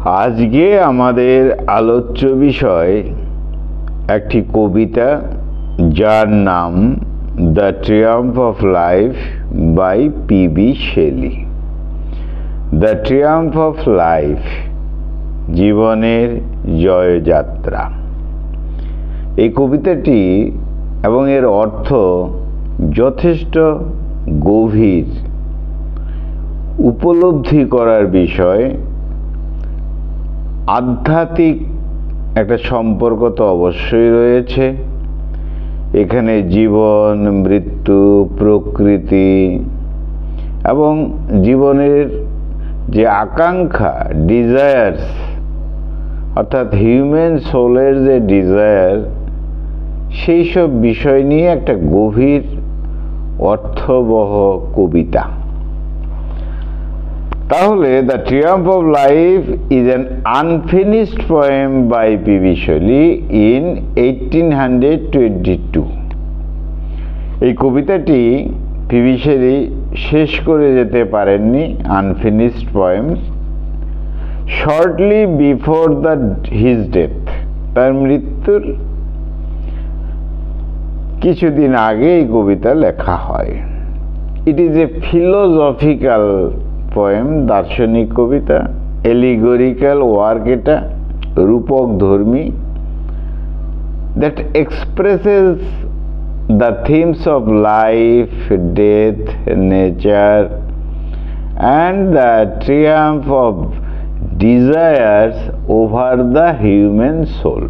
আজকে আমাদের আলোচ্য বিষয় একটি কবিতা যার নাম the ট্রিয়াম্ফ of Life by P B. Shelley. The ট্রিয়াম্ফ of Life, জীবনের জয়যাত্রা। এই কবিতাটি এবং এর অর্থ যথেষ্ট গভীর, উপলব্ধি করার বিষয়। আধ্যাত্মিক একটা সম্পর্ক তো অবশ্যই রয়েছে এখানে, জীবন, মৃত্যু, প্রকৃতি এবং জীবনের যে আকাঙ্ক্ষা, ডিজায়ার্স, অর্থাৎ হিউম্যান সোলের যে ডিজায়ার, সেই সব বিষয় নিয়ে একটা গভীর অর্থবহ কবিতা। তাহলে the ট্রিয়াম্ফ of Life is an unfinished poem by P B. Shelley in 1822। এই কবিতাটি পি.বি. শেলি শেষ করে যেতে পারেননি, unfinished poem, shortly before his death, তার মৃত্যুর কিছুদিন আগে এই কবিতা লেখা হয়। It is a philosophical poem, দার্শনিক কবিতা, এলিগোরিক্যাল ওয়ার্ক, এটা রূপক ধর্মী, that expresses the themes of life, death, nature and the ট্রিয়াম্ফ of desires over the human soul.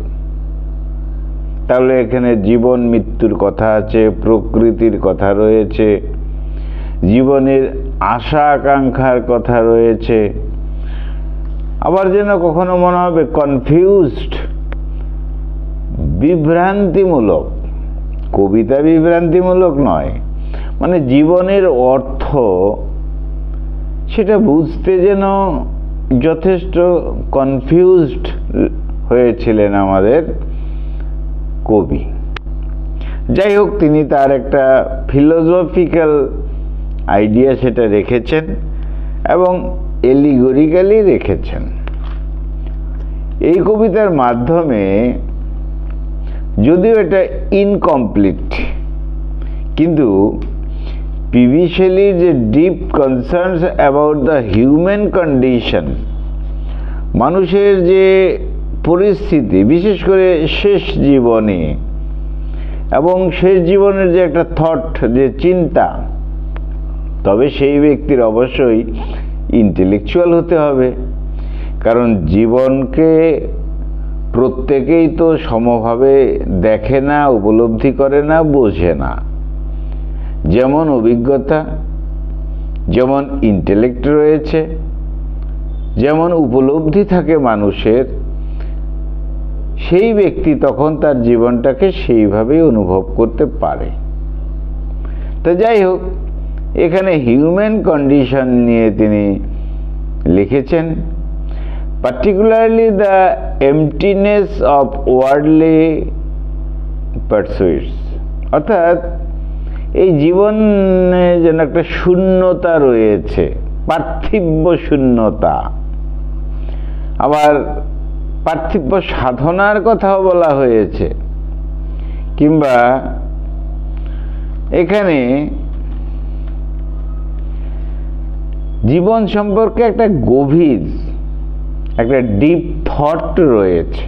তাহলে এখানে জীবন মৃত্যুর কথা আছে, প্রকৃতির কথা রয়েছে, জীবনের আশা আকাঙ্ক্ষার কথা রয়েছে। আবার যেন কখনো মনে হবে কনফিউজড, বিভ্রান্তিমূলক। কবিতা বিভ্রান্তিমূলক নয়, মানে জীবনের অর্থ সেটা বুঝতে যেন যথেষ্ট কনফিউজড হয়েছিলেন আমাদের কবি। যাই হোক, তিনি তার একটা ফিলোসফিক্যাল আইডিয়া সেটা রেখেছেন এবং এলিগোরিক্যালি রেখেছেন। এই কবিতার মাধ্যমে, যদিও এটা ইনকমপ্লিট, কিন্তু পি.বি. শেলির যে deep concerns about the human condition, মানুষের যে পরিস্থিতি, বিশেষ করে শেষ জীবনে, এবং শেষ জীবনের যে একটা থট, যে চিন্তা, তবে সেই ব্যক্তির অবশ্যই ইন্টেলেকচুয়াল হতে হবে, কারণ জীবনকে প্রত্যেকেই তো সমভাবে দেখে না, উপলব্ধি করে না, বোঝে না। যেমন অভিজ্ঞতা, যেমন ইন্টেলেক্ট রয়েছে, যেমন উপলব্ধি থাকে মানুষের, সেই ব্যক্তি তখন তার জীবনটাকে সেইভাবেই অনুভব করতে পারে। তো যাই হোক, এখানে হিউম্যান কন্ডিশন নিয়ে তিনি লিখেছেন, particularly the emptiness of worldly pursuits, অর্থাৎ এই জীবনে যেন একটা শূন্যতা রয়েছে, পার্থিব্য শূন্যতা। আবার পার্থিব্য সাধনার কথাও বলা হয়েছে, কিংবা এখানে জীবন সম্পর্কে একটা গভীর, একটা ডিপ থট রয়েছে।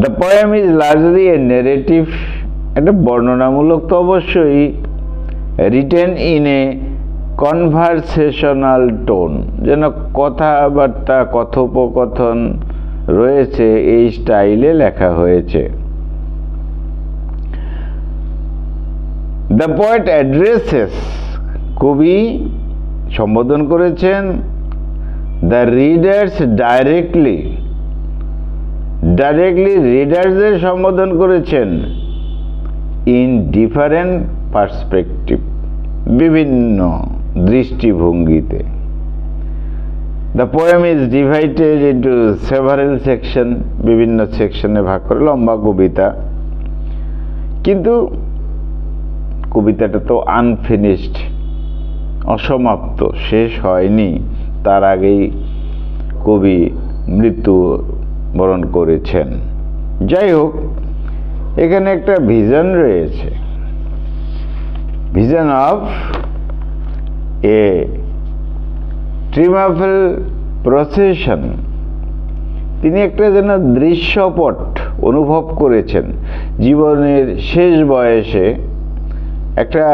The poem is largely A narrative, একটা বর্ণনামূলক তো অবশ্যই, written in a conversational tone, যেন কথাবার্তা, কথোপকথন রয়েছে, এই স্টাইলে লেখা হয়েছে। দ্য পোয়েট অ্যাড্রেসেস, কবি সম্বোধন করেছেন দ্য রিডার্স ডাইরেক্টলি, রিডার্সদের সম্বোধন করেছেন ইন ডিফারেন্ট পার্সপেক্টিভ, বিভিন্ন দৃষ্টিভঙ্গিতে। The poem is divided into several section, বিভিন্ন সেকশনে ভাগ করে, লম্বা কবিতা, কিন্তু কবিতাটা তো আনফিনিশড, অসমাপ্ত, শেষ হয়নি। তার আগেই কবি মৃত্যুবরণ করেছেন। যাই হোক, এখানে একটা ভিশন রয়েছে, ভিশন অফ এ ট্রিমাফেল প্রসেশন। তিনি একটা যেন দৃশ্যপট অনুভব করেছেন জীবনের শেষ বয়সে, একটা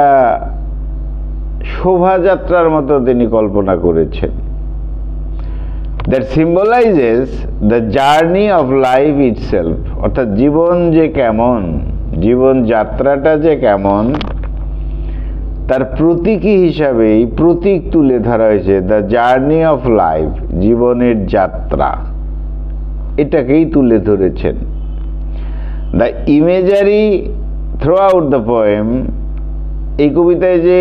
শোভাযাত্রার মতো তিনি কল্পনা করেছেন। That symbolises the journey of life itself, অর্থাৎ জীবন যে কেমন, জীবন যাত্রাটা যে কেমন, তার প্রতীকী হিসাবেই প্রতীক তুলে ধরা হয়েছে দ্য জার্নি অফ লাইফ, জীবনের যাত্রা, এটাকেই তুলে ধরেছেন। The imagery through out the poem, এই কবিতায় যে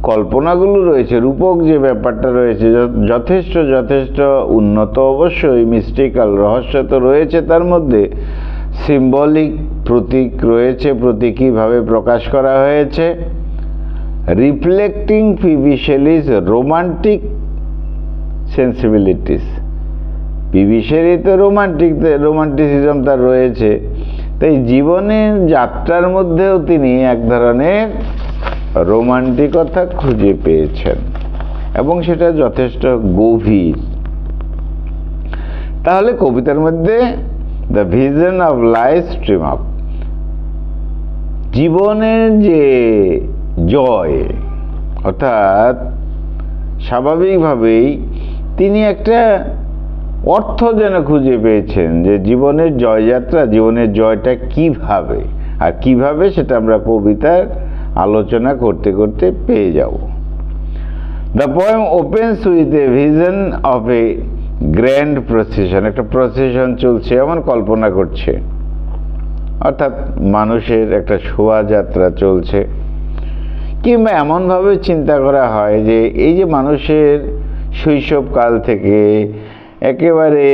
কল্পনাগুলো রয়েছে, রূপক যে ব্যাপারটা রয়েছে, যথেষ্ট যথেষ্ট উন্নত, অবশ্যই মিস্টিক্যাল, রহস্য তো রয়েছে তার মধ্যে, সিম্বলিক প্রতীক রয়েছে, প্রতীকীভাবে প্রকাশ করা হয়েছে, reflecting P B Shelley's romantic sensibilities. P B Shelley তো রোমান্টিসিজম তার রয়েছে, তাই জীবনের যাত্রার মধ্যেও তিনি এক ধরনের রোমান্টিকতা খুঁজে পেয়েছেন এবং সেটা যথেষ্ট গভীর। তাহলে কবিতার মধ্যে the vision of life stream up, জীবনের যে জয়, অর্থাৎ স্বাভাবিকভাবেই তিনি একটা অর্থ যেন খুঁজে পেয়েছেন যে জীবনের জয়যাত্রা, জীবনের জয়টা কিভাবে, আর কিভাবে সেটা আমরা কবিতার আলোচনা করতে করতে পেয়ে যাব। The poem opens with a vision of a grand procession, একটা প্রসেশন চলছে এমন কল্পনা করছে, অর্থাৎ মানুষের একটা শোভাযাত্রা চলছে। কিংবা এমনভাবে চিন্তা করা হয় যে এই যে মানুষের শৈশবকাল থেকে একেবারে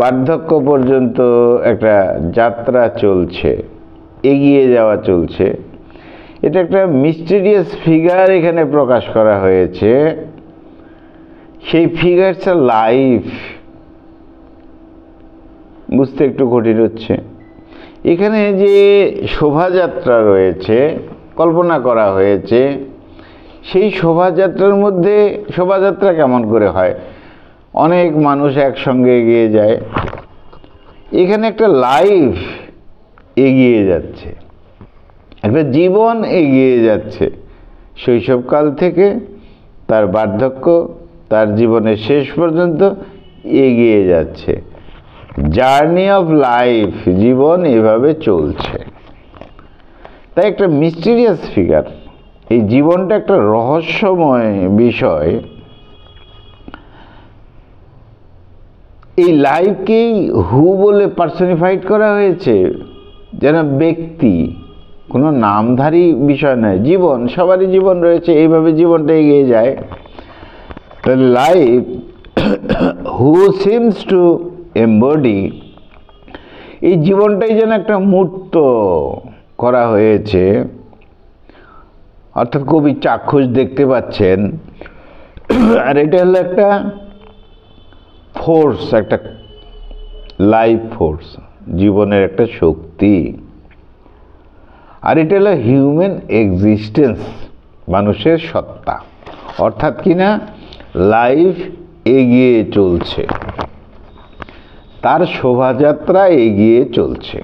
বার্ধক্য পর্যন্ত একটা যাত্রা চলছে, এগিয়ে যাওয়া চলছে, এটা একটা মিস্টিরিয়াস ফিগার এখানে প্রকাশ করা হয়েছে। সেই ফিগারটা লাইফ, বুঝতে একটু কঠিন হচ্ছে। এখানে যে শোভাযাত্রা রয়েছে, কল্পনা করা হয়েছে, সেই শোভাযাত্রার মধ্যে, শোভাযাত্রা কেমন করে হয়, অনেক মানুষ একসঙ্গে এগিয়ে যায়, এখানে একটা লাইফ এগিয়ে যাচ্ছে, একটা জীবন এগিয়ে যাচ্ছে, শৈশবকাল থেকে তার বার্ধক্য, তার জীবনের শেষ পর্যন্ত এগিয়ে যাচ্ছে। জার্নি অফ লাইফ, জীবন এভাবে চলছে। তাই একটা মিস্টিরিয়াস ফিগার, এই জীবনটা একটা রহস্যময় বিষয়। এই লাইফকেই হু বলে পার্সনিফাইড করা হয়েছে, যেন ব্যক্তি, কোনো নামধারী বিষয় নয়, জীবন, সবারই জীবন রয়েছে, এইভাবে জীবনটা এগিয়ে যায়। তাহলে life who seems to embody, এই জীবনটাই যেন একটা মূর্ত করা হয়েছে, অর্থাৎ কবি চাক্ষুষ দেখতে পাচ্ছেন। আর এটা হলো একটা ফোর্স, একটা লাইফ ফোর্স, জীবনের একটা শক্তি। আর এটা হলো হিউম্যান এক্সিস্টেন্স, মানুষের সত্তা, অর্থাৎ কিনা লাইফ এগিয়ে চলছে, তার শোভাযাত্রা এগিয়ে চলছে,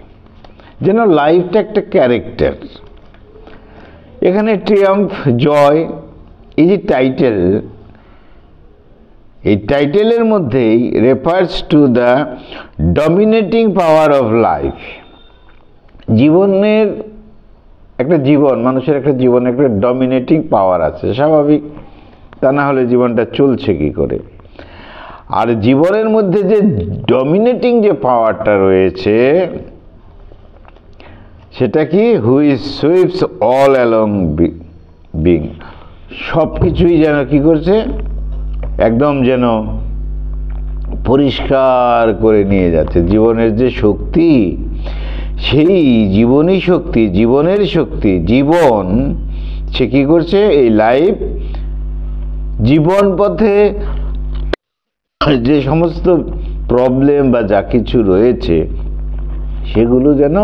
যেন লাইফটা একটা ক্যারেক্টার। এখানে ট্রিয়াম্ফ, জয়, এই যে টাইটেল, এই টাইটেলের মধ্যেই refers to the dominating power of Life. জীবনের একটা জীবন, মানুষের একটা জীবনে একটা ডমিনেটিং পাওয়ার আছে, স্বাভাবিক, তা না হলে জীবনটা চলছে কি করে। আর জীবনের মধ্যে যে ডমিনেটিং যে পাওয়ারটা রয়েছে, সেটা কি, which sweeps all along being, সব কিছুই যেন কি করছে, একদম যেন পরিষ্কার করে নিয়ে যাচ্ছে। জীবনের যে শক্তি, সেই জীবনী শক্তি, জীবনের শক্তি, জীবন, সে কি করছে, এই লাইফ জীবন পথে যে সমস্ত প্রবলেম বা যা কিছু রয়েছে সেগুলো যেন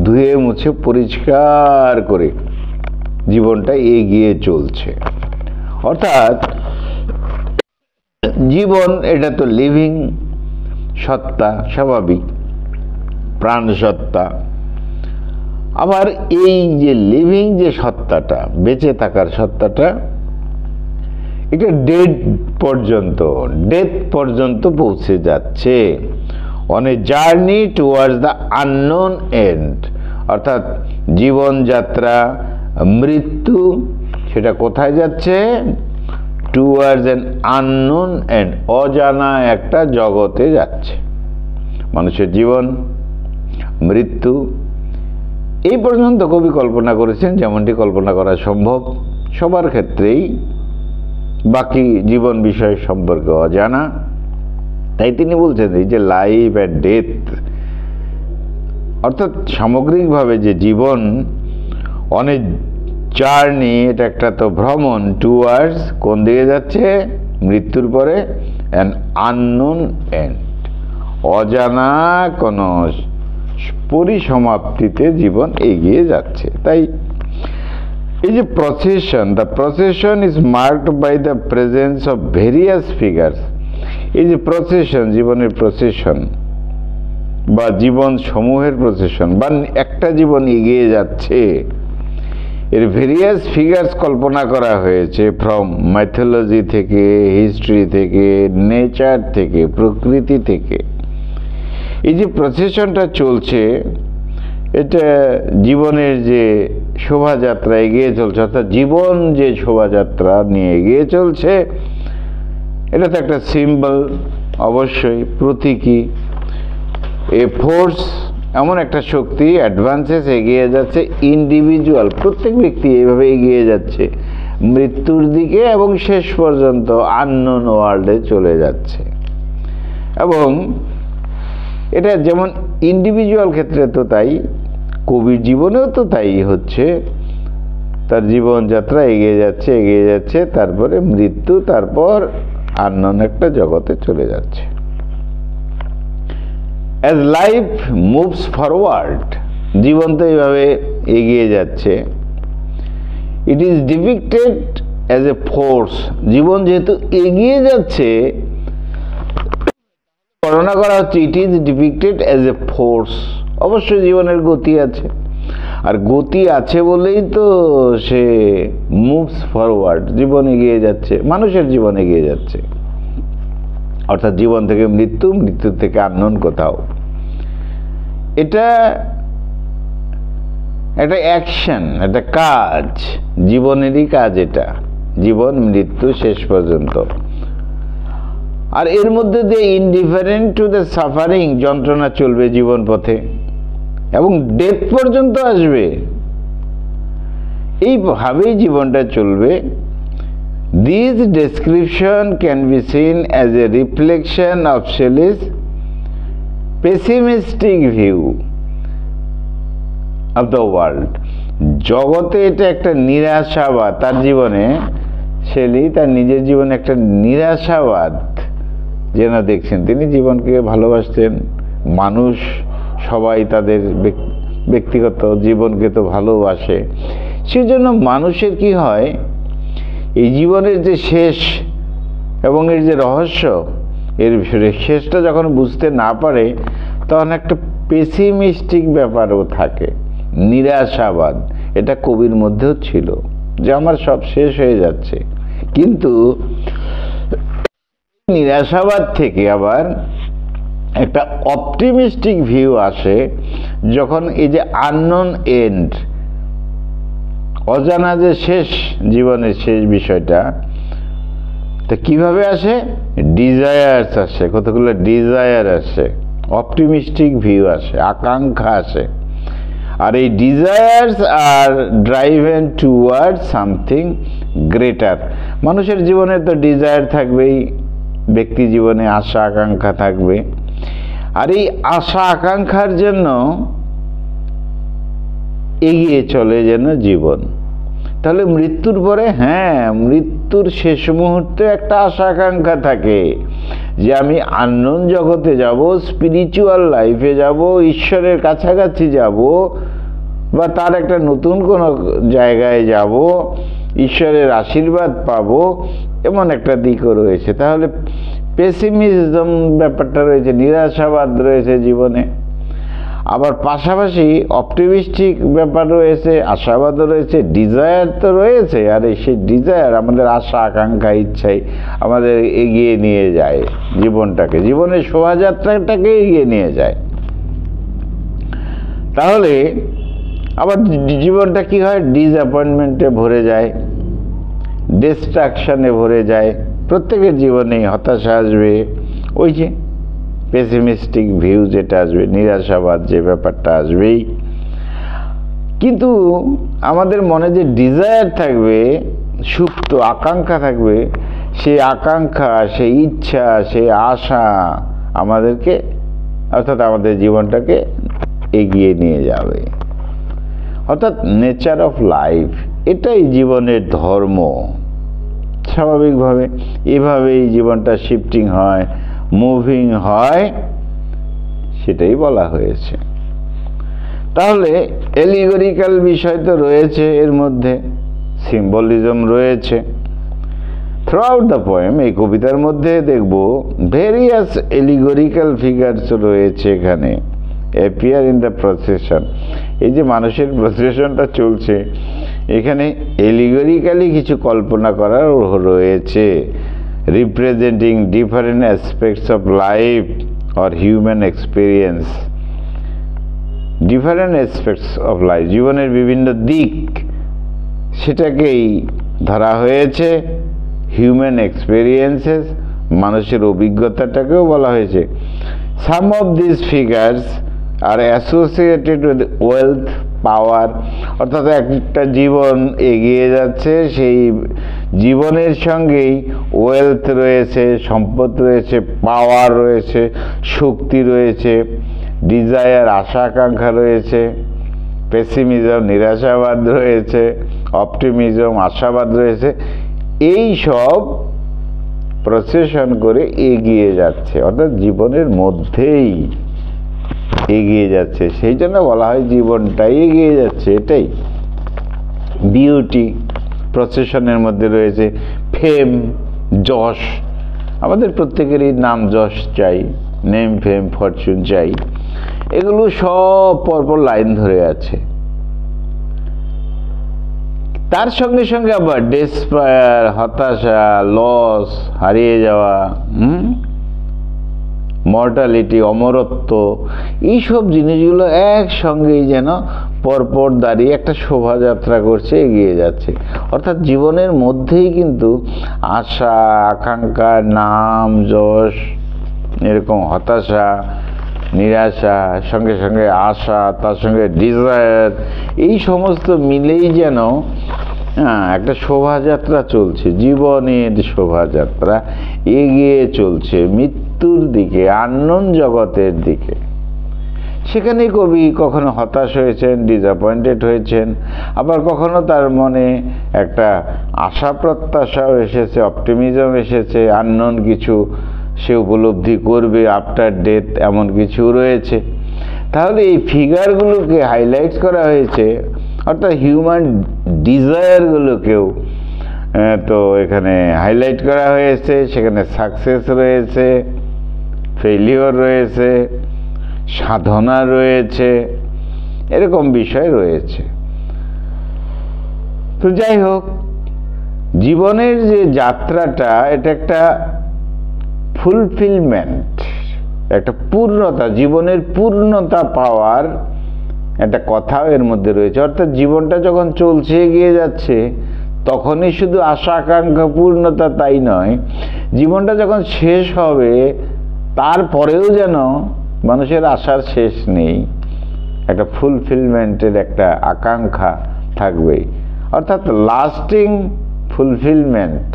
ধুয়ে মুছে পরিষ্কার করে জীবনটা এগিয়ে চলছে। অর্থাৎ জীবন এটা তো লিভিং সত্তা, স্বাভাবিক প্রাণ সত্তা। আবার এই যে লিভিং যে সত্তাটা, বেঁচে থাকার সত্তাটা, এটা ডেথ পর্যন্ত পৌঁছে যাচ্ছে, on a journey towards the unknown end. অর্থাৎ জীবনযাত্রা, মৃত্যু, সেটা কোথায় যাচ্ছে? টুয়ার্ডস অ্যান আননোন এন্ড, অজানা একটা জগতে যাচ্ছে। মানুষের জীবন, মৃত্যু, এই পর্যন্ত কবি কল্পনা করেছেন যেমনটি কল্পনা করা সম্ভব সবার ক্ষেত্রেই। বাকি জীবন বিষয় সম্পর্কে অজানা। তাই তিনি বলছেন এই যে লাইফ অ্যান্ড ডেথ, অর্থাৎ সামগ্রিকভাবে যে জীবন, অনেক জার্নি, এটা একটা তো ভ্রমণ, টুয়ার্ডস, কোন দিকে যাচ্ছে? মৃত্যুর পরে অ্যান আননোন এন্ড, অজানা কোনো পরিসমাপ্তিতে জীবন এগিয়ে যাচ্ছে। তাই এই যে the procession is marked by the presence of various figures. এই যে প্রসেশন, জীবনের প্রসেশন বা জীবন সমূহের প্রসেশন, বা একটা জীবন এগিয়ে যাচ্ছে, এর ভেরিয়াস ফিগার্স কল্পনা করা হয়েছে ফ্রম মাইথোলজি থেকে, হিস্ট্রি থেকে, নেচার থেকে, প্রকৃতি থেকে। এই যে প্রসেশনটা চলছে, এটা জীবনের যে শোভাযাত্রা এগিয়ে চলছে, অর্থাৎ জীবন যে শোভাযাত্রা নিয়ে এগিয়ে চলছে, এটা তো একটা সিম্বল, অবশ্যই প্রতীকী। এ ফোর্স, এমন একটা শক্তি, অ্যাডভান্সেস, এগিয়ে যাচ্ছে ইন্ডিভিজুয়াল, প্রত্যেক ব্যক্তি এইভাবে এগিয়ে যাচ্ছে মৃত্যুর দিকে এবং শেষ পর্যন্ত আননোন ওয়ার্ল্ডে চলে যাচ্ছে। এবং এটা যেমন ইন্ডিভিজুয়াল ক্ষেত্রে তো তাই, কবির জীবনেও তো তাই হচ্ছে। তার জীবনযাত্রা এগিয়ে যাচ্ছে, তারপরে মৃত্যু, তারপর আননোন একটা জগতে চলে যাচ্ছে। অ্যাজ লাইফ মুভস ফরওয়ার্ড, জীবন তো এইভাবে এগিয়ে যাচ্ছে। It is depicted as a force, জীবন যেহেতু এগিয়ে যাচ্ছে, বর্ণনা করা হচ্ছে it is depicted as a force. অবশ্যই জীবনের গতি আছে, আর গতি আছে বলেই তো সে মুভস ফরওয়ার্ড, জীবন এগিয়ে যাচ্ছে, মানুষের জীবন এগিয়ে যাচ্ছে। অর্থাৎ জীবন থেকে মৃত্যু, মৃত্যু থেকে আননোন কোথাও। এটা একটা অ্যাকশন, একটা কাজ, জীবনেরই কাজ এটা, জীবন মৃত্যু শেষ পর্যন্ত। আর এর মধ্যে দিয়ে ইনডিফারেন্ট টু দ্য সাফারিং, যন্ত্রণা চলবে জীবন পথে, এবং ডেথ পর্যন্ত আসবে, এইভাবেই জীবনটা চলবে। This description can be seen as a reflection of Shelley's pessimistic view of the world. জগতে এটা একটা নিরাশাবাদ, তার জীবনে শেলি তার নিজের জীবনে একটা নিরাশাবাদ যেন দেখছেন। তিনি জীবনকে ভালোবাসতেন, মানুষ সবাই তাদের ব্যক্তিগত জীবনকে তো ভালোবাসে, সেজন্য মানুষের কি হয়, এই জীবনের যে শেষ এবং এর যে রহস্য, এর শেষটা যখন বুঝতে না পারে, তখন একটা পেসিমিস্টিক ব্যাপারও থাকে, নিরাশাবাদ। এটা কবির মধ্যেও ছিল যে আমার সব শেষ হয়ে যাচ্ছে। কিন্তু নিরাশাবাদ থেকে আবার একটা অপটিমিস্টিক ভিউ আসে যখন এই যে আননোন এন্ড, অজানা যে শেষ, জীবনের শেষ বিষয়টা, তো কিভাবে আসে? ডিজায়ার্স আসে, কতগুলো ডিজায়ার আসে, অপটিমিস্টিক ভিউ আসে, আকাঙ্ক্ষা আসে। আর এই ডিজায়ার্স আর ড্রাইভেন টুয়ার্ড সামথিং গ্রেটার। মানুষের জীবনে তো ডিজায়ার থাকবেই, ব্যক্তি জীবনে আশা আকাঙ্ক্ষা থাকবে, আর এই আশা আকাঙ্ক্ষার জন্য এগিয়ে চলে যেন জীবন। তাহলে মৃত্যুর পরে, হ্যাঁ, মৃত্যুর শেষ মুহূর্তে একটা আশা আকাঙ্ক্ষা থাকে যে আমি আননোন জগতে যাব, স্পিরিচুয়াল লাইফে যাব, ঈশ্বরের কাছাকাছি যাব, বা তার একটা নতুন কোনো জায়গায় যাব, ঈশ্বরের আশীর্বাদ পাব, এমন একটা দিকও রয়েছে। তাহলে পেসিমিজম ব্যাপারটা রয়েছে, নিরাশাবাদ রয়েছে জীবনে। আবার পাশাপাশি অপটিমিস্টিক ব্যাপার রয়েছে, আশাবাদও রয়েছে, ডিজায়ার তো রয়েছে। আর সেই ডিজায়ার, আমাদের আশা আকাঙ্ক্ষা ইচ্ছাই আমাদের এগিয়ে নিয়ে যায় জীবনটাকে, জীবনের শোভাযাত্রাটাকে এগিয়ে নিয়ে যায়। তাহলে আবার জীবনটা কি হয়, ডিসঅ্যাপয়েন্টমেন্টে ভরে যায়, ডিস্ট্রাকশনে ভরে যায়। প্রত্যেকের জীবনেই হতাশা আসবে, ওই যে পেসিমিস্টিক ভিউ যেটা আসবে, নিরাশাবাদ যে ব্যাপারটা আসবেই। কিন্তু আমাদের মনে যে ডিজায়ার থাকবে, সুপ্ত আকাঙ্ক্ষা থাকবে, সেই আকাঙ্ক্ষা, সেই ইচ্ছা, সেই আশা আমাদেরকে, অর্থাৎ আমাদের জীবনটাকে এগিয়ে নিয়ে যাবে। অর্থাৎ নেচার অফ লাইফ, এটাই জীবনের ধর্ম। স্বাভাবিকভাবে এভাবেই জীবনটা শিফটিং হয়, মুভিং হয়, সেটাই বলা হয়েছে। তাহলে এলিগরিক্যাল বিষয় তো রয়েছে, এর মধ্যে সিম্বলিজম রয়েছে থ্রু আউট দ্য পোয়েম। এই কবিতার মধ্যে দেখব ভেরিয়াস এলিগরিক্যাল ফিগারস রয়েছে এখানে, অ্যাপিয়ার ইন দ্য প্রসেশন। এই যে মানুষের প্রসেশনটা চলছে, এখানে এলিগরিক্যালি কিছু কল্পনা করার রয়েছে, representing different aspects of life or human experience. Different aspects of Life, জীবনের বিভিন্ন দিক, সেটাকেই ধরা হয়েছে। হিউম্যান এক্সপিরিয়েন্সেস, মানুষের অভিজ্ঞতাটাকেও বলা হয়েছে। Some of this figures are associated with wealth, power. অর্থাৎ একটা জীবন এগিয়ে যাচ্ছে, সেই জীবনের সঙ্গেই ওয়েলথ রয়েছে, সম্পদ রয়েছে, পাওয়ার রয়েছে, শক্তি রয়েছে, ডিজায়ার আশা আকাঙ্ক্ষা রয়েছে, পেসিমিজম নিরাশাবাদ রয়েছে, অপটিমিজম আশাবাদ রয়েছে। এই সব প্রসেশন করে এগিয়ে যাচ্ছে, অর্থাৎ জীবনের মধ্যেই এগিয়ে যাচ্ছে। সেই জন্য বলা হয় জীবনটাই এগিয়ে যাচ্ছে। এটাই বিউটি প্রসেশনের মধ্যে রয়েছে। ফেম, যশ, আমাদের প্রত্যেকেরই নাম যশ চাই, নেম ফেম ফরচুন চাই, এগুলো সব পরপর লাইন ধরে আছে। তার সঙ্গে সঙ্গে আবার ডেসপায়ার, হতাশা, লস, হারিয়ে যাওয়া, মর্টালিটি, অমরত্ব, এইসব জিনিসগুলো একসঙ্গেই যেন পরপর দাঁড়িয়ে একটা শোভাযাত্রা করছে, এগিয়ে যাচ্ছে। অর্থাৎ জীবনের মধ্যেই কিন্তু আশা আকাঙ্ক্ষা, নাম যশ, এরকম হতাশা নিরাশা, সঙ্গে সঙ্গে আশা, তার সঙ্গে ডিজায়ার, এই সমস্ত মিলেই যেন একটা শোভাযাত্রা চলছে, জীবনের শোভাযাত্রা এগিয়ে চলছে মৃত্যুর দিকে, আননোন জগতের দিকে। সেখানে কবি কখনো হতাশ হয়েছেন, ডিসঅ্যাপয়েন্টেড হয়েছেন, আবার কখনো তার মনে একটা আশা প্রত্যাশাও এসেছে, অপটিমিজম এসেছে, আননোন কিছু সে উপলব্ধি করবে, আফটার ডেথ এমন কিছু রয়েছে। তাহলে এই ফিগারগুলোকে হাইলাইট করা হয়েছে, অর্থাৎ হিউম্যান ডিজায়ারগুলোকেও তো এখানে হাইলাইট করা হয়েছে। সেখানে সাকসেস রয়েছে, ফেলিওর রয়েছে, সাধনা রয়েছে, এরকম বিষয় রয়েছে। তো যাই হোক, জীবনের যে যাত্রাটা, এটা একটা ফুলফিলমেন্ট, একটা পূর্ণতা, জীবনের পূর্ণতা পাওয়ার একটা কথাও এর মধ্যে রয়েছে। অর্থাৎ জীবনটা যখন চলছে, এগিয়ে যাচ্ছে, তখনই শুধু আশা আকাঙ্ক্ষা পূর্ণতা তাই নয়, জীবনটা যখন শেষ হবে তারপরেও যেন মানুষের আশার শেষ নেই, একটা ফুলফিলমেন্টের একটা আকাঙ্ক্ষা থাকবে। অর্থাৎ লাস্টিং ফুলফিলমেন্ট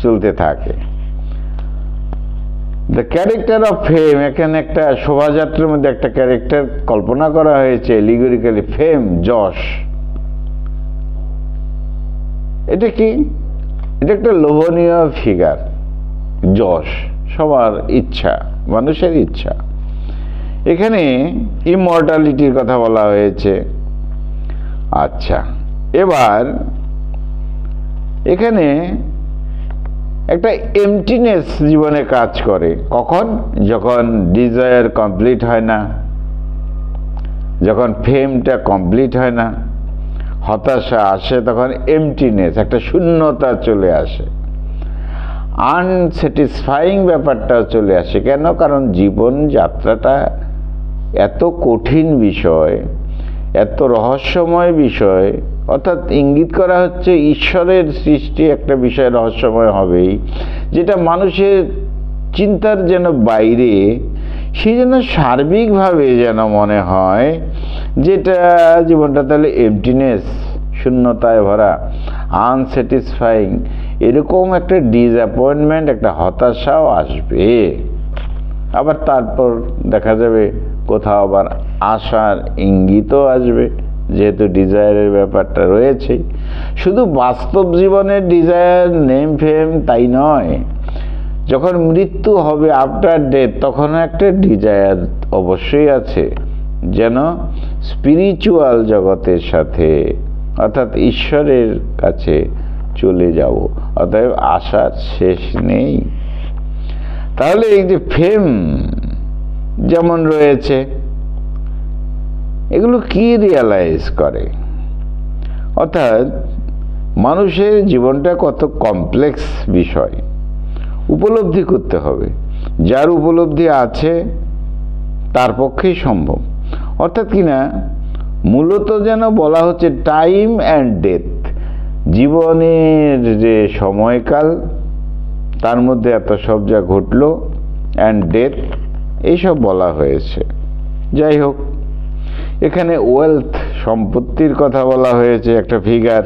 চলতে থাকে। দ্য ক্যারেক্টার অফ ফেম, এখানে একটা শোভাযাত্রার মধ্যে একটা ক্যারেক্টার কল্পনা করা হয়েছে এলিগরিক্যালি। ফেম, যশ, এটা কি? এটা একটা লোভনীয় ফিগার। যশ, সবার ইচ্ছা, মানুষের ইচ্ছা। এখানে ইমর্টালিটির কথা বলা হয়েছে। আচ্ছা, এবার এখানে একটা এমটিনেস জীবনে কাজ করে। কখন? যখন ডিজায়ার কমপ্লিট হয় না, যখন ফেমটা কমপ্লিট হয় না, হতাশা আসে, তখন এমটিনেস, একটা শূন্যতা চলে আসে, আনস্যাটিসফাইং ব্যাপারটাও চলে আসে। কেন? কারণ জীবন যাত্রাটা এত কঠিন বিষয়, এত রহস্যময় বিষয়, অর্থাৎ ইঙ্গিত করা হচ্ছে ঈশ্বরের সৃষ্টি একটা বিষয় রহস্যময় হবেই, যেটা মানুষের চিন্তার যেন বাইরে। সেই জন্য সার্বিকভাবে যেন মনে হয় যেটা জীবনটা তাহলে এমটিনেস, শূন্যতায় ভরা, আনস্যাটিসফাইং, এরকম একটা ডিসঅ্যাপয়েন্টমেন্ট, একটা হতাশাও আসবে। আবার তারপর দেখা যাবে কোথাও আবার আশার ইঙ্গিতও আসবে, যেহেতু ডিজায়ারের ব্যাপারটা রয়েছে। শুধু বাস্তব জীবনের ডিজায়ার, নেম ফেম তাই নয়, যখন মৃত্যু হবে, আফটার ডেথ, তখনও একটা ডিজায়ার অবশ্যই আছে, যেন স্পিরিচুয়াল জগতের সাথে, অর্থাৎ ঈশ্বরের কাছে চলে যাব। অতএব আশার শেষ নেই। তাহলে এই যে ফেম যেমন রয়েছে, এগুলো কি রিয়ালাইজ করে? অর্থাৎ মানুষের জীবনটা কত কমপ্লেক্স বিষয় উপলব্ধি করতে হবে। যার উপলব্ধি আছে তার পক্ষেই সম্ভব। অর্থাৎ কিনা মূলত যেন বলা হচ্ছে টাইম অ্যান্ড ডেথ, জীবনের যে সময়কাল, তার মধ্যে এত সব যা ঘটলো, অ্যান্ড ডেথ, এইসব বলা হয়েছে। যাই হোক, এখানে ওয়েলথ, সম্পত্তির কথা বলা হয়েছে, একটা ফিগার।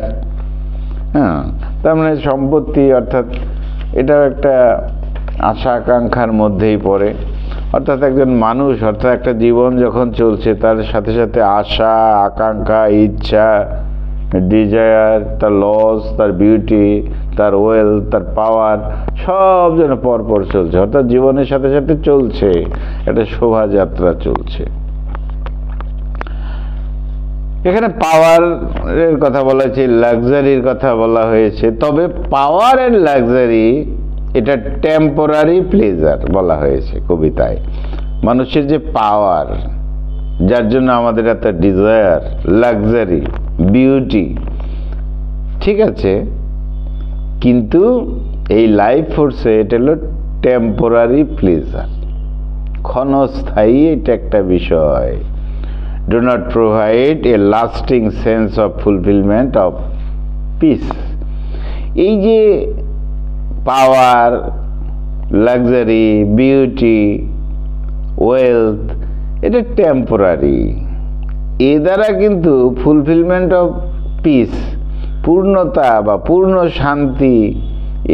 হ্যাঁ, তার মানে সম্পত্তি, অর্থাৎ এটাও একটা আশা আকাঙ্ক্ষার মধ্যেই পড়ে। অর্থাৎ একজন মানুষ, অর্থাৎ একটা জীবন যখন চলছে, তার সাথে সাথে আশা, আকাঙ্ক্ষা, ইচ্ছা, ডিজায়ার, তার লস, তার বিউটি, তার ওয়েলথ, তার পাওয়ার, সব যেন পরপর চলছে। অর্থাৎ জীবনের সাথে সাথে চলছে, একটা শোভাযাত্রা চলছে। এখানে পাওয়ারের কথা বলা হয়েছে, লাক্সারির কথা বলা হয়েছে। তবে পাওয়ার অ্যান্ড লাক্সারি এটা টেম্পোরারি প্লেজার বলা হয়েছে কবিতায়। মানুষের যে পাওয়ার, যার জন্য আমাদের এত ডিজায়ার, লাক্সারি, বিউটি, ঠিক আছে, কিন্তু এই লাইফ ফোর্সে এটা হলো টেম্পোরারি প্লেজার, ক্ষণস্থায়ী। এটা একটা বিষয়। Do not provide a lasting sense of fulfillment of peace. এই যে পাওয়ার, লাক্সারি, বিউটি, ওয়েলথ, এটা টেম্পোরারি। এ দ্বারা কিন্তু ফুলফিলমেন্ট অফ পিস, পূর্ণতা বা পূর্ণ শান্তি,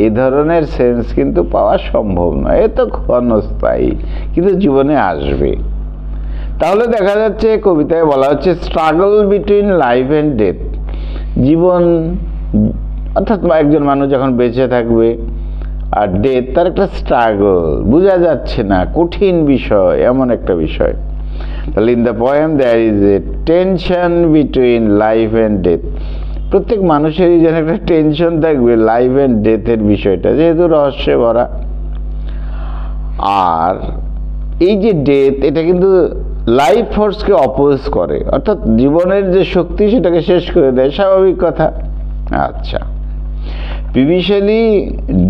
এ ধরনের সেন্স কিন্তু পাওয়া সম্ভব নয়। এ তো ক্ষণস্থায়ী, কিন্তু জীবনে আসবে। তাহলে দেখা যাচ্ছে কবিতায় বলা হচ্ছে struggle between life and death. জীবন, অর্থাৎ একজন মানুষ যখন বেঁচে থাকবে, আর ডেথ, তার একটা স্ট্রাগল, বোঝা যাচ্ছে না, কঠিন বিষয়, এমন একটা বিষয়। তাহলে in the poem there is a tension between life and death. প্রত্যেক মানুষেরই যেন একটা টেনশন থাকবে লাইফ অ্যান্ড ডেথের বিষয়টা, যেহেতু রহস্যে ভরা। আর এই যে ডেথ, এটা কিন্তু লাইফ ফোর্সকে অপোজ করে, অর্থাৎ জীবনের যে শক্তি সেটাকে শেষ করে দেয়, স্বাভাবিক কথা। আচ্ছা, প্রিভিয়াসলি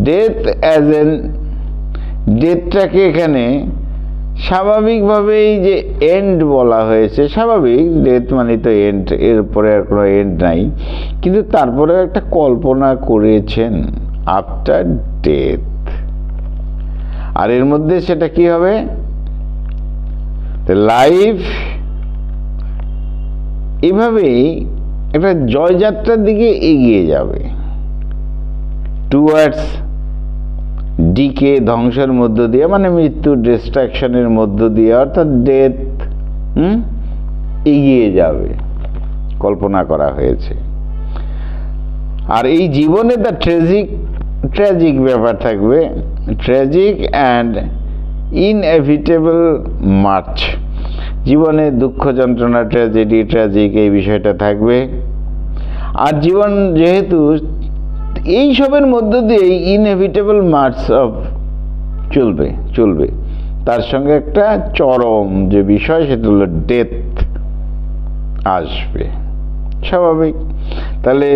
ডেথ অ্যাজ এন, ডেথটাকে এখানে স্বাভাবিকভাবেই যে এন্ড বলা হয়েছে, স্বাভাবিক, ডেথ মানে তো এন্ড, এর পরে আর কোনো এন্ড নাই, কিন্তু তারপরে একটা কল্পনা করেছেন আফটার ডেথ। আর এর মধ্যে সেটা কি হবে? লাইফ এভাবেই একটা জয়যাত্রার দিকে এগিয়ে যাবে, টুয়ার্ডস ডিকে, ধ্বংসের মধ্য দিয়ে, মানে মৃত্যু, ডিস্ট্রাকশনের মধ্য দিয়ে, অর্থাৎ ডেথ এগিয়ে যাবে, কল্পনা করা হয়েছে। আর এই জীবনে দ্য ট্রেজিক ট্র্যাজিক ব্যাপার থাকবে, ট্র্যাজিক অ্যান্ড ইনএভিটেবল মার্চ। জীবনে দুঃখ যন্ত্রণা, ট্র্যাজেডি, ট্র্যাজিক এই বিষয়টা থাকবে। আর জীবন যেহেতু এইসবের মধ্য দিয়ে ইনএভিটেবল মার্চ অফ চলবে, তার সঙ্গে একটা চরম যে বিষয় সেটা হলো ডেথ আসবে, স্বাভাবিক। তাহলে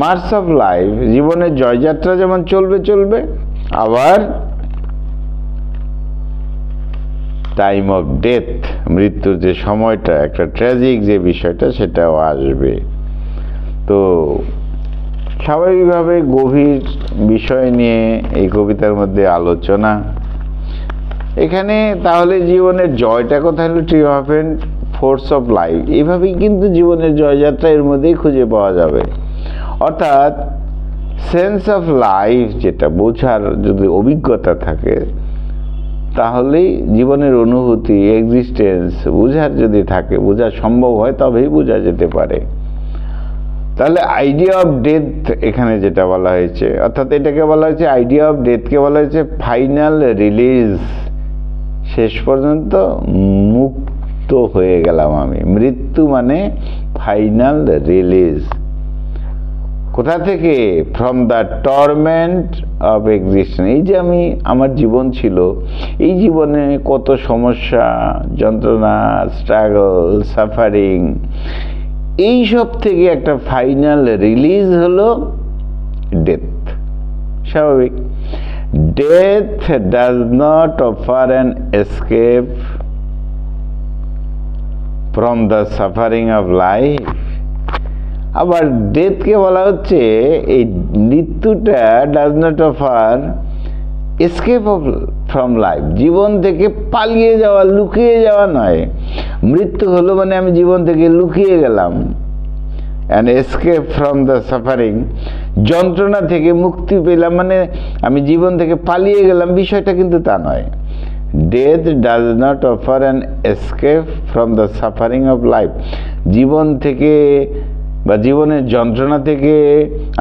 মার্চ অফ লাইফ, জীবনের জয়যাত্রা যেমন চলবে, আবার টাইম অফ ডেথ, মৃত্যুর যে সময়টা, একটা ট্র্যাজিক যে বিষয়টা সেটাও আসবে। তো স্বাভাবিকভাবে গভীর বিষয় নিয়ে এই কবিতার মধ্যে আলোচনা। এখানে তাহলে জীবনের জয়টা কোথায় হলো? ট্রিউম্ফেন্ট ফোর্স অফ লাইফ, এইভাবেই কিন্তু জীবনের জয়যাত্রা এর মধ্যেই খুঁজে পাওয়া যাবে। অর্থাৎ সেন্স অফ লাইফ, যেটা বোঝার যদি অভিজ্ঞতা থাকে, তাহলেই জীবনের অনুভূতি, এক্সিস্টেন্স বোঝার যদি থাকে, বোঝা সম্ভব হয়, তবেই বোঝা যেতে পারে। তাহলে আইডিয়া অফ ডেথ এখানে যেটা বলা হয়েছে, অর্থাৎ এটাকে বলা হয়েছে, আইডিয়া অফ ডেথকে বলা হয়েছে ফাইনাল রিলিজ। শেষ পর্যন্ত মুক্ত হয়ে গেলাম আমি। মৃত্যু মানে ফাইনাল রিলিজ। কোথা থেকে? From the torment of existence. এই যে আমার জীবন ছিল, এই জীবনে কত সমস্যা, যন্ত্রণা, স্ট্রাগল, সাফারিং, এই সব থেকে একটা ফাইনাল রিলিজ হলো ডেথ, স্বাভাবিক। Death does not offer an escape from the suffering of life. আবার ডেথকে বলা হচ্ছে, এই মৃত্যুটা does not offer escape from life, জীবন থেকে পালিয়ে যাওয়া, লুকিয়ে যাওয়া নয়। মৃত্যু হলো মানে আমি জীবন থেকে লুকিয়ে গেলাম। And escape from the suffering, যন্ত্রণা থেকে মুক্তি পেলাম মানে আমি জীবন থেকে পালিয়ে গেলাম, বিষয়টা কিন্তু তা নয়। Death does not offer an escape from the suffering of life, জীবন থেকে বা জীবনের যন্ত্রণা থেকে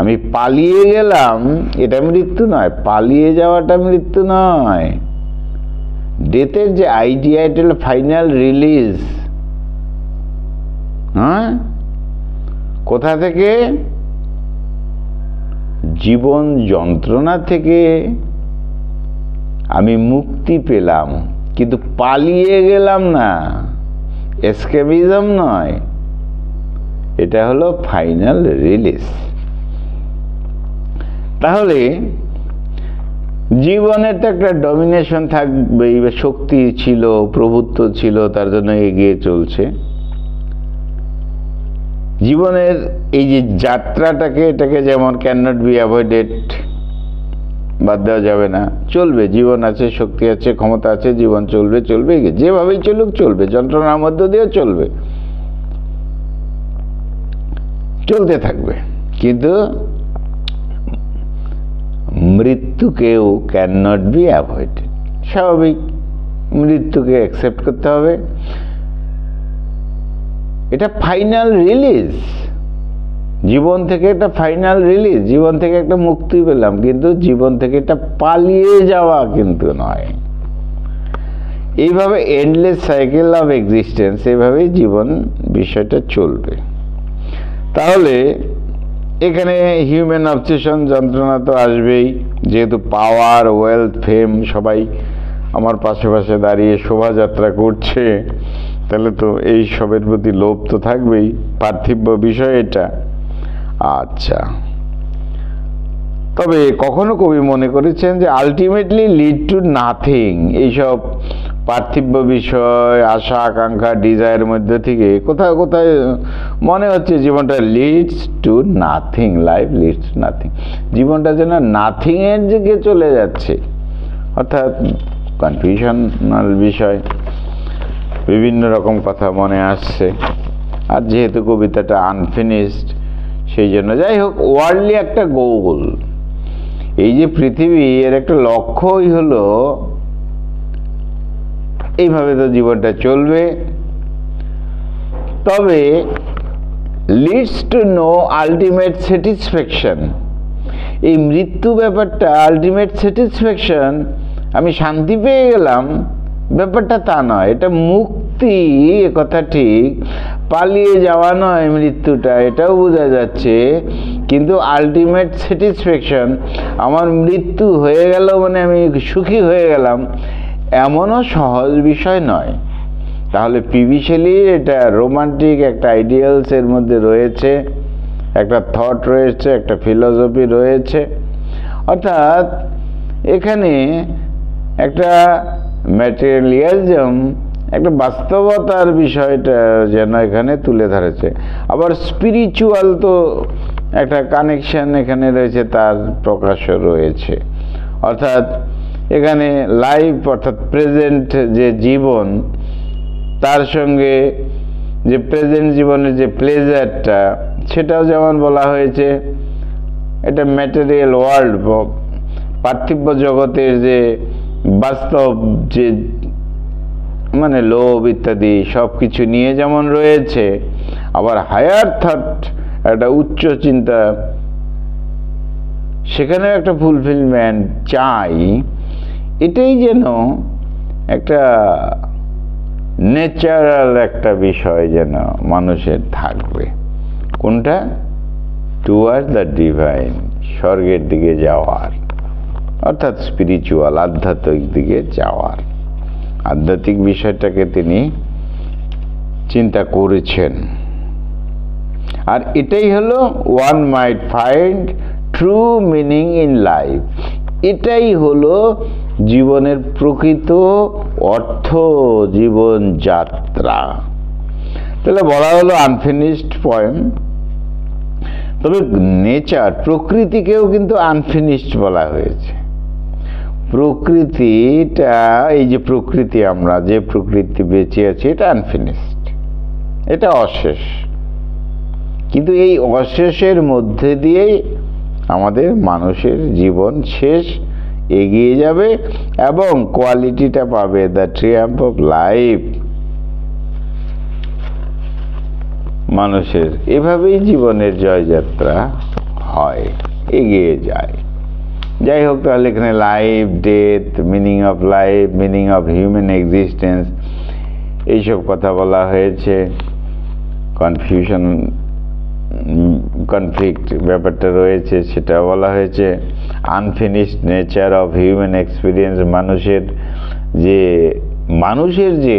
আমি পালিয়ে গেলাম, এটা মৃত্যু নয়। পালিয়ে যাওয়াটা মৃত্যু নয়। ডেথের যে আইডিয়া, এটা হলো ফাইনাল রিলিজ। হ্যাঁ, কোথা থেকে? জীবন যন্ত্রণা থেকে আমি মুক্তি পেলাম, কিন্তু পালিয়ে গেলাম না, এসকেপিজম নয়, এটা হলো ফাইনাল রিলিজ। তাহলে জীবনের তো একটা ডমিনেশন থাকবে, শক্তি ছিল, প্রভুত্ব ছিল, তার জন্য এগিয়ে চলছে। জীবনের এই যে যাত্রাটাকে, এটাকে যেমন ক্যান নট বি অ্যাভয়েডেড, বাদ দেওয়া যাবে না, চলবে। জীবন আছে, শক্তি আছে, ক্ষমতা আছে, জীবন চলবে, যেভাবেই চলুক চলবে, যন্ত্রণার মধ্য দিয়েও চলবে, চলতে থাকবে। কিন্তু মৃত্যুকেও ক্যান নট বি অ্যাভয়েডেড, স্বাভাবিক। মৃত্যুকে অ্যাকসেপ্ট করতে হবে। এটা ফাইনাল রিলিজ, জীবন থেকে একটা ফাইনাল রিলিজ, জীবন থেকে একটা মুক্তি পেলাম, কিন্তু জীবন থেকে এটা পালিয়ে যাওয়া কিন্তু নয়। এইভাবে এন্ডলেস সাইকেল অফ এক্সিস্টেন্স, এইভাবেই জীবন বিষয়টা চলবে। তাহলে এখানে হিউম্যান অবসেশন, যন্ত্রণা তো আসবেই, যেহেতু পাওয়ার, ওয়েলথ, ফেম সবাই আমার পাশে দাঁড়িয়ে শোভাযাত্রা করছে, তাহলে তো এই সবের প্রতি লোভ তো থাকবেই, পার্থিব বিষয় এটা। আচ্ছা, তবে কখনো কবি মনে করেছেন যে আলটিমেটলি লিড টু নাথিং, এইসব পার্থিব বিষয়, আশা আকাঙ্ক্ষা, ডিজায়ার মধ্যে থেকে কোথাও মনে হচ্ছে জীবনটা leads to nothing, life leads to nothing, জীবনটা যেন নাথিং এর দিকে চলে যাচ্ছে। অর্থাৎ কনফিউশনাল বিষয়, বিভিন্ন রকম কথা মনে আসছে। আর যেহেতু কবিতাটা আনফিনিশড, সেই জন্য যাই হোক, ওয়ার্ল্ডলি একটা গোল, এই যে পৃথিবী, এর একটা লক্ষ্যই হলো এইভাবে তো জীবনটা চলবে। তবে leads to know ultimate satisfaction, এই মৃত্যু ব্যাপারটা আলটিমেট স্যাটিসফ্যাকশন, আমি শান্তি পেয়ে গেলাম, ব্যাপারটা তা নয়। এটা মুক্তি, এ কথা ঠিক, পালিয়ে যাওয়া নয় মৃত্যুটা, এটাও বোঝা যাচ্ছে। কিন্তু আলটিমেট স্যাটিসফ্যাকশন, আমার মৃত্যু হয়ে গেল মানে আমি সুখী হয়ে গেলাম, এমনও সহজ বিষয় নয়। তাহলে পিবি শেলির এটা রোমান্টিক একটা আইডিয়ালসের মধ্যে রয়েছে, একটা থট রয়েছে, একটা ফিলসফি রয়েছে। অর্থাৎ এখানে একটা ম্যাটেরিয়ালিজম, একটা বাস্তবতার বিষয়টা যেন এখানে তুলে ধরেছে। আবার স্পিরিচুয়াল তো একটা কানেকশন এখানে রয়েছে, তার প্রকাশও রয়েছে। অর্থাৎ এখানে লাইফ, অর্থাৎ প্রেজেন্ট যে জীবন, তার সঙ্গে যে প্রেজেন্ট জীবনের যে প্লেজারটা, সেটাও যেমন বলা হয়েছে, এটা ম্যাটেরিয়াল ওয়ার্ল্ড, পার্থিব জগতের যে বাস্তব যে মানে লোভ ইত্যাদি সব কিছু নিয়ে যেমন রয়েছে, আবার হায়ার থট, একটা উচ্চ চিন্তা, সেখানেও একটা ফুলফিলমেন্ট চাই। এটাই যেন একটা ন্যাচারাল একটা বিষয় যেন মানুষের থাকবে। কোনটা? টুয়ার্ড দ্য ডিভাইন, স্বর্গের দিকে যাওয়ার, অর্থাৎ স্পিরিচুয়াল, আধ্যাত্মিক দিকে যাওয়ার। আধ্যাত্মিক বিষয়টাকে তিনি চিন্তা করেছেন। আর এটাই হলো one might find true meaning in life. এটাই হলো জীবনের প্রকৃত অর্থ, জীবন যাত্রা। তাহলে বলা হলো আনফিনিশড পয়েম। তবে নেচার, প্রকৃতিকেও কিন্তু আনফিনিশড বলা হয়েছে। প্রকৃতিটা, এই যে প্রকৃতি, আমরা যে প্রকৃতি বেঁচে আছি, এটা আনফিনিশড, এটা অশেষ। কিন্তু এই অশেষের মধ্যে দিয়েই আমাদের মানুষের জীবন শেষ, এগিয়ে যাবে এবং কোয়ালিটিটা পাবে, দ্য ট্রিয়াম্ফ অফ লাইফ। মানুষের এভাবেই জীবনের জয়যাত্রা হয়, এগিয়ে যায়। যাই হোক, তাহলে এখানে life, death, meaning of life, meaning of human existence, এইসব কথা বলা হয়েছে। কনফিউশন, কনফ্লিক্ট ব্যাপারটা রয়েছে, সেটা বলা হয়েছে। Unfinished nature of human experience, মানুষের যে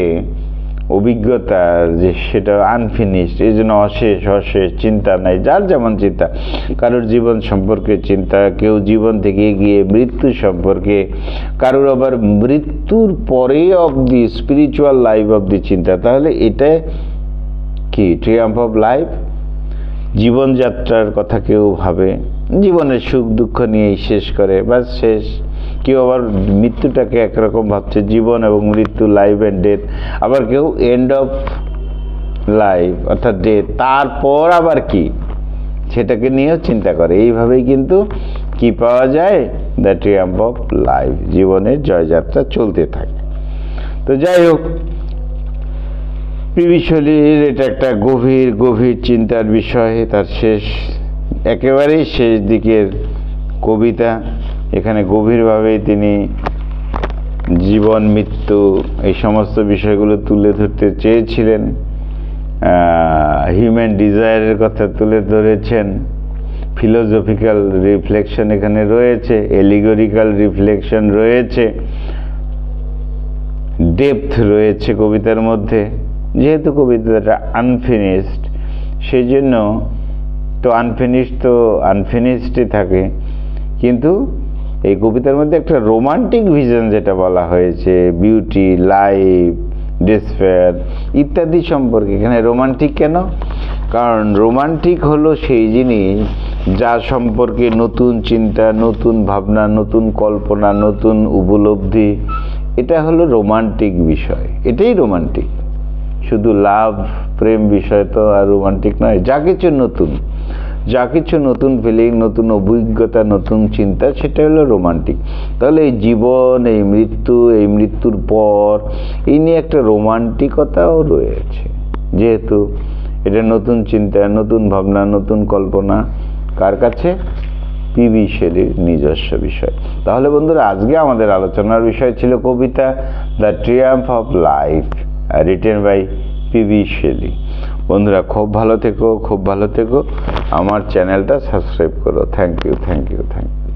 অভিজ্ঞতা, যে সেটা আনফিনিশড, এই জন্য অশেষ চিন্তা নাই, যার যেমন চিন্তা। কারোর জীবন সম্পর্কে চিন্তা, কেউ জীবন থেকে গিয়ে মৃত্যু সম্পর্কে, কারোর আবার মৃত্যুর পরে অবধি স্পিরিচুয়াল লাইফ অবধি চিন্তা। তাহলে এটা কি ট্রিয়াম্ফ অফ লাইফ? জীবনযাত্রার কথা কেউ ভাবে, জীবনের সুখ দুঃখ নিয়েই শেষ করে, বাস শেষ। কেউ আবার মৃত্যুটাকে একরকম ভাবছে, জীবন এবং মৃত্যু, লাইফ অ্যান্ড ডেথ। আবার কেউ এন্ড অফ লাইফ অর্থাৎ ডেথ, তারপর আবার কি, সেটাকে নিয়েও চিন্তা করে। এইভাবেই কিন্তু কি পাওয়া যায়? দ্য ট্রিয়াম্ফ অফ লাইফ, জীবনের জয়যাত্রা চলতে থাকে। তো যাই হোক, পিবি শেলির এটা একটা গভীর গভীর চিন্তার বিষয়। তার একেবারেই শেষ দিকের কবিতা। এখানে গভীরভাবেই তিনি জীবন, মৃত্যু, এই সমস্ত বিষয়গুলো তুলে ধরতে চেয়েছিলেন। হিউম্যান ডিজায়ারের কথা তুলে ধরেছেন। ফিলোসফিক্যাল রিফ্লেকশন এখানে রয়েছে, এলিগোরিক্যাল রিফ্লেকশন রয়েছে, ডেপথ রয়েছে কবিতার মধ্যে। যেহেতু কবিতাটা আনফিনিশড, সেই জন্য তো আনফিনিশডই থাকে। কিন্তু এই কবিতার মধ্যে একটা রোমান্টিক ভিশন, যেটা বলা হয়েছে, বিউটি, লাইফ, ডেসপেয়ার ইত্যাদি সম্পর্কে। এখানে রোমান্টিক কেন? কারণ রোমান্টিক হলো সেই জিনিস যা সম্পর্কে নতুন চিন্তা, নতুন ভাবনা, নতুন কল্পনা, নতুন উপলব্ধি, এটা হলো রোমান্টিক বিষয়। এটাই রোমান্টিক। শুধু লাভ, প্রেম বিষয় তো আর রোমান্টিক নয়। যা কিছু নতুন ফিলিং, নতুন অভিজ্ঞতা, নতুন চিন্তা, সেটা হলো রোমান্টিক। তাহলে এই জীবন, এই মৃত্যুর পর, এই নিয়ে একটা রোমান্টিকতাও রয়েছে। যেহেতু এটা নতুন চিন্তা, নতুন ভাবনা, নতুন কল্পনা, কার কাছে? পিবি শেলির নিজস্ব বিষয়। তাহলে বন্ধুরা, আজকে আমাদের আলোচনার বিষয় ছিল কবিতা the ট্রিয়াম্ফ of Life, written by P B Shelley. বন্ধুরা, খুব ভালো থেকো, খুব ভালো থেকো। আমার চ্যানেলটা সাবস্ক্রাইব করো। Thank you, thank you, thank you.